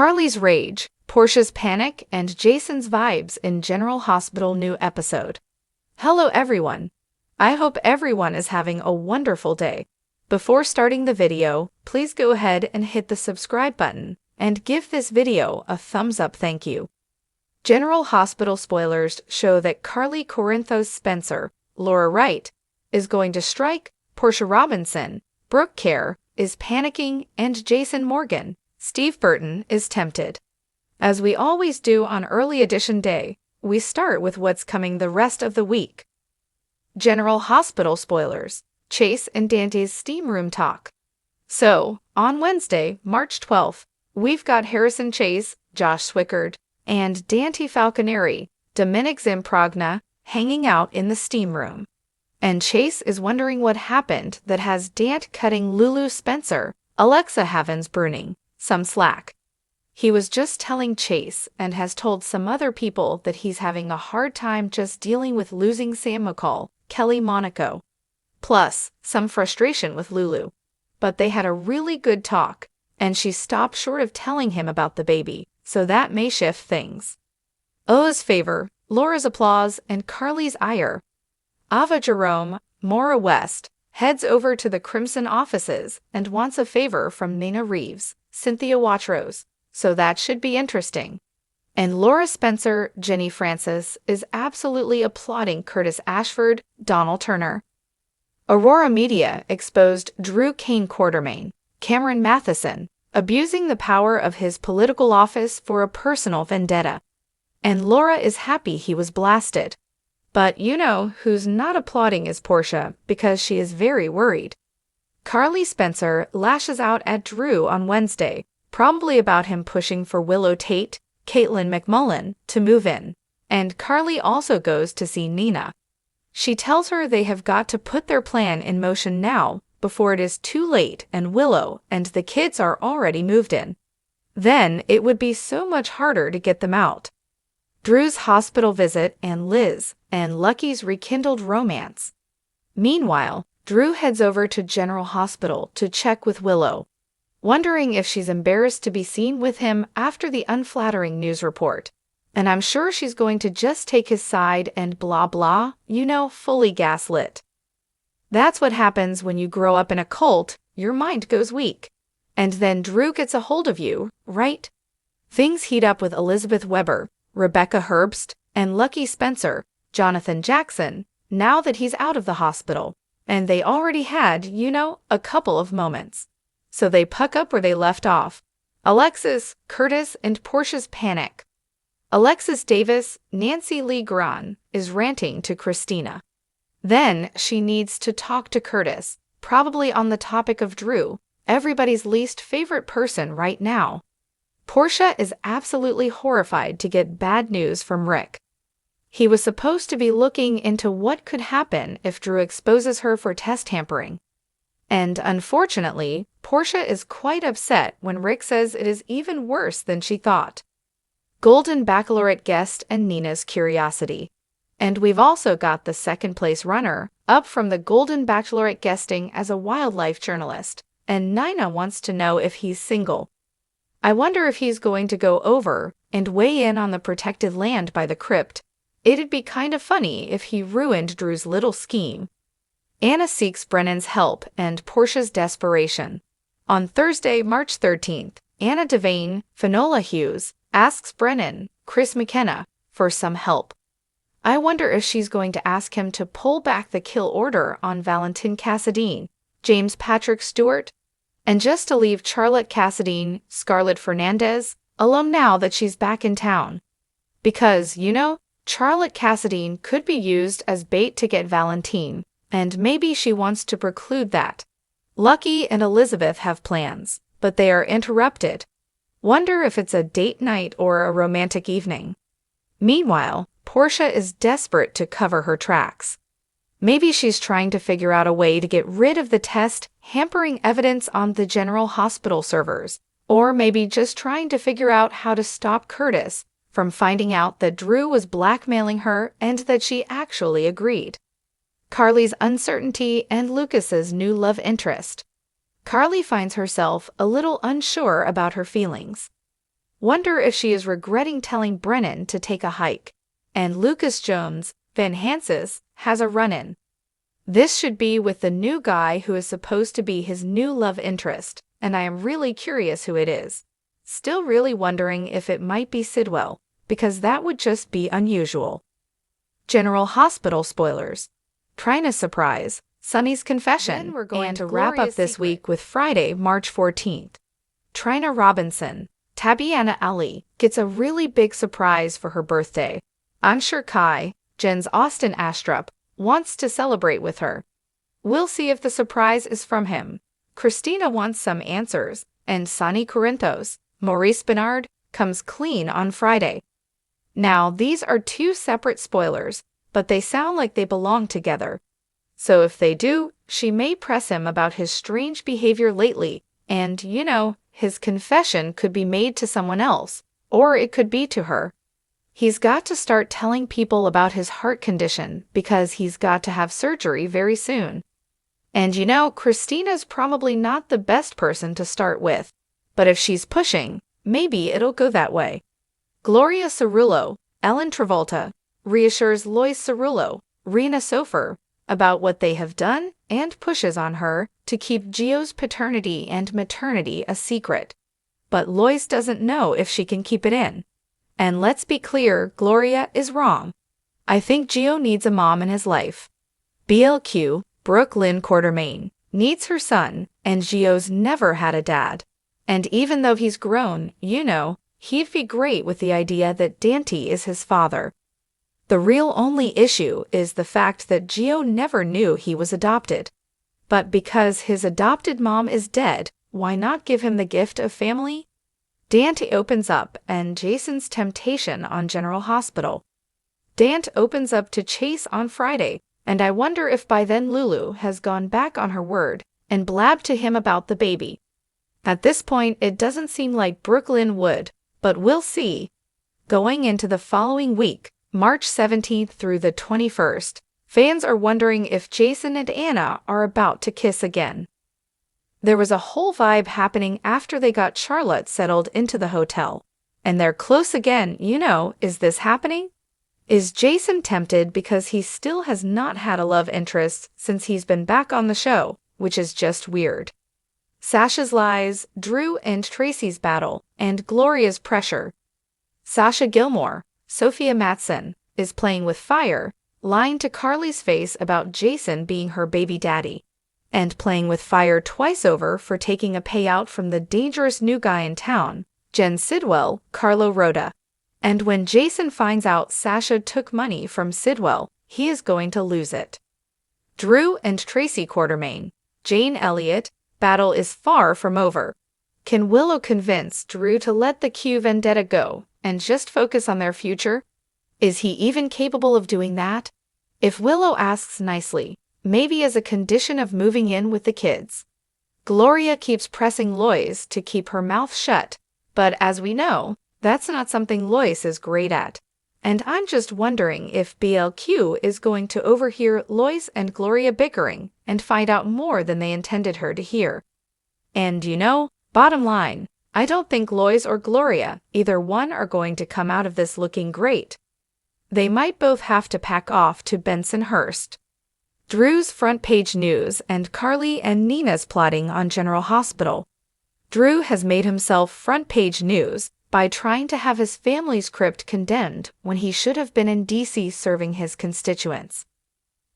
Carly's rage, Portia's panic, and Jason's vibes in General Hospital new episode. Hello everyone. I hope everyone is having a wonderful day. Before starting the video, please go ahead and hit the subscribe button and give this video a thumbs up, thank you. General Hospital spoilers show that Carly Corinthos Spencer, Laura Wright, is going to strike, Portia Robinson, Brooke Kerr, is panicking, and Jason Morgan, Steve Burton, is tempted. As we always do on early edition day, we start with what's coming the rest of the week. General Hospital spoilers, Chase and Dante's steam room talk. So, on Wednesday, March 12th, we've got Harrison Chase, Josh Swickard, and Dante Falconeri, Dominic Zimprogna, hanging out in the steam room. And Chase is wondering what happened that has Dante cutting Lulu Spencer, Alexa Havens-Bruning, some slack. He was just telling Chase and has told some other people that he's having a hard time just dealing with losing Sam McCall, Kelly Monaco. Plus, some frustration with Lulu. But they had a really good talk, and she stopped short of telling him about the baby, so that may shift things. O's favor, Laura's applause, and Carly's ire. Ava Jerome, Maura West, heads over to the Crimson offices and wants a favor from Nina Reeves, Cynthia Watros, so that should be interesting. And Laura Spencer, Jenny Francis, is absolutely applauding Curtis Ashford, Donald Turner. Aurora Media exposed Drew Kane Quartermain, Cameron Matheson, abusing the power of his political office for a personal vendetta. And Laura is happy he was blasted. But you know who's not applauding is Portia, because she is very worried. Carly Spencer lashes out at Drew on Wednesday, probably about him pushing for Willow Tate, Caitlin McMullen, to move in. And Carly also goes to see Nina. She tells her they have got to put their plan in motion now, before it is too late and Willow and the kids are already moved in. Then it would be so much harder to get them out. Drew's hospital visit and Liz and Lucky's rekindled romance. Meanwhile, Drew heads over to General Hospital to check with Willow, wondering if she's embarrassed to be seen with him after the unflattering news report. And I'm sure she's going to just take his side and blah blah, fully gaslit. That's what happens when you grow up in a cult, your mind goes weak. And then Drew gets a hold of you, right? Things heat up with Elizabeth Weber, Rebecca Herbst, and Lucky Spencer, Jonathan Jackson, now that he's out of the hospital. And they already had, a couple of moments. So they pick up where they left off. Alexis, Curtis, and Portia's panic. Alexis Davis, Nancy Lee Grahn, is ranting to Christina. Then she needs to talk to Curtis, probably on the topic of Drew, everybody's least favorite person right now. Portia is absolutely horrified to get bad news from Rick. He was supposed to be looking into what could happen if Drew exposes her for test tampering. And unfortunately, Portia is quite upset when Rick says it is even worse than she thought. Golden Baccalaureate guest and Nina's curiosity. And we've also got the second place runner up from the Golden Bachelorette guesting as a wildlife journalist, and Nina wants to know if he's single. I wonder if he's going to go over and weigh in on the protected land by the crypt. It'd be kind of funny if he ruined Drew's little scheme. Anna seeks Brennan's help and Portia's desperation. On Thursday, March 13th, Anna Devane, Finola Hughes, asks Brennan, Chris McKenna, for some help. I wonder if she's going to ask him to pull back the kill order on Valentin Cassadine, James Patrick Stewart, and just to leave Charlotte Cassadine, Scarlett Fernandez, alone now that she's back in town. Because, Charlotte Cassadine could be used as bait to get Valentine, and maybe she wants to preclude that. Lucky and Elizabeth have plans, but they are interrupted. Wonder if it's a date night or a romantic evening. Meanwhile, Portia is desperate to cover her tracks. Maybe she's trying to figure out a way to get rid of the test hampering evidence on the General Hospital servers, or maybe just trying to figure out how to stop Curtis from finding out that Drew was blackmailing her and that she actually agreed. Carly's uncertainty and Lucas's new love interest. Carly finds herself a little unsure about her feelings. Wonder if she is regretting telling Brennan to take a hike. And Lucas Jones, Van Hansis, has a run-in. This should be with the new guy who is supposed to be his new love interest, and I am really curious who it is. Still really wondering if it might be Sidwell, because that would just be unusual. General Hospital spoilers. Trina's surprise, Sunny's confession, Then we're going and to wrap up Gloria's this secret. week with Friday, March 14th. Trina Robinson, Tabiana Ali, gets a really big surprise for her birthday. I'm sure Kai, Jen's Austin Astrup, wants to celebrate with her. We'll see if the surprise is from him. Christina wants some answers, and Sonny Corinthos, Maurice Bernard, comes clean on Friday. Now, these are two separate spoilers, but they sound like they belong together. So if they do, she may press him about his strange behavior lately, and, his confession could be made to someone else, or it could be to her. He's got to start telling people about his heart condition because he's got to have surgery very soon. And Christina's probably not the best person to start with, but if she's pushing, maybe it'll go that way. Gloria Cerullo, Ellen Travolta, reassures Lois Cerullo, Rena Sofer, about what they have done and pushes on her to keep Gio's paternity and maternity a secret. But Lois doesn't know if she can keep it in. And let's be clear, Gloria is wrong. I think Gio needs a mom in his life. BLQ, Brooklyn Quartermain, needs her son, and Gio's never had a dad. And even though he's grown, he'd be great with the idea that Dante is his father. The real only issue is the fact that Gio never knew he was adopted. But because his adopted mom is dead, why not give him the gift of family? Dante opens up and Jason's temptation on General Hospital. Dante opens up to Chase on Friday, and I wonder if by then Lulu has gone back on her word and blabbed to him about the baby. At this point, it doesn't seem like Brooklyn would, but we'll see. Going into the following week, March 17th through the 21st, fans are wondering if Jason and Anna are about to kiss again. There was a whole vibe happening after they got Charlotte settled into the hotel. And they're close again, is this happening? Is Jason tempted because he still has not had a love interest since he's been back on the show, which is just weird. Sasha's lies, Drew and Tracy's battle, and Gloria's pressure. Sasha Gilmore, Sophia Matson, is playing with fire, lying to Carly's face about Jason being her baby daddy, and playing with fire twice over for taking a payout from the dangerous new guy in town, Jen Sidwell, Carlo Rhoda. And when Jason finds out Sasha took money from Sidwell, he is going to lose it. Drew and Tracy Quartermain, Jane Elliott, battle is far from over. Can Willow convince Drew to let the Q vendetta go and just focus on their future? Is he even capable of doing that? If Willow asks nicely, maybe as a condition of moving in with the kids. Gloria keeps pressing Lois to keep her mouth shut, but as we know, that's not something Lois is great at. And I'm just wondering if BLQ is going to overhear Lois and Gloria bickering and find out more than they intended her to hear. And bottom line, I don't think Lois or Gloria, either one, are going to come out of this looking great. They might both have to pack off to Bensonhurst. Drew's front page news and Carly and Nina's plotting on General Hospital. Drew has made himself front page news by trying to have his family's crypt condemned when he should have been in DC serving his constituents.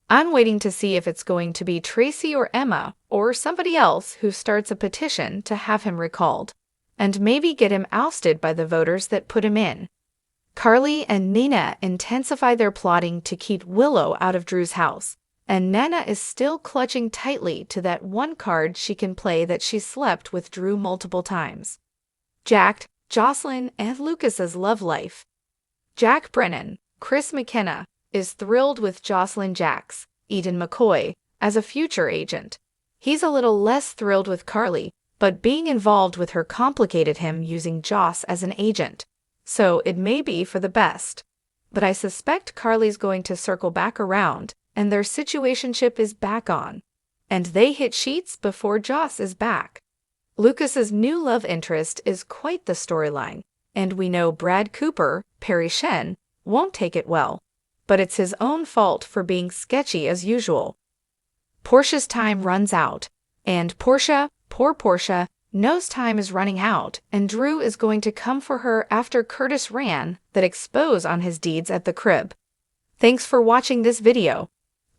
I'm waiting to see if it's going to be Tracy or Emma or somebody else who starts a petition to have him recalled, and maybe get him ousted by the voters that put him in. Carly and Nina intensify their plotting to keep Willow out of Drew's house, and Nana is still clutching tightly to that one card she can play that she slept with Drew multiple times. Jack, Jocelyn, and Lucas's love life. Jack Brennan, Chris McKenna, is thrilled with Jocelyn Jacks, Eden McCoy, as a future agent. He's a little less thrilled with Carly, but being involved with her complicated him using Joss as an agent. So it may be for the best. But I suspect Carly's going to circle back around, and their situationship is back on. And they hit sheets before Joss is back. Lucas's new love interest is quite the storyline. And we know Brad Cooper, Perry Shen, won't take it well. But it's his own fault for being sketchy as usual. Portia's time runs out, and Portia, poor Portia, knows time is running out, and Drew is going to come for her after Curtis ran that expose on his deeds at the crib. Thanks for watching this video.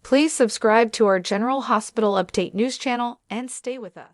Please subscribe to our General Hospital Update news channel and stay with us.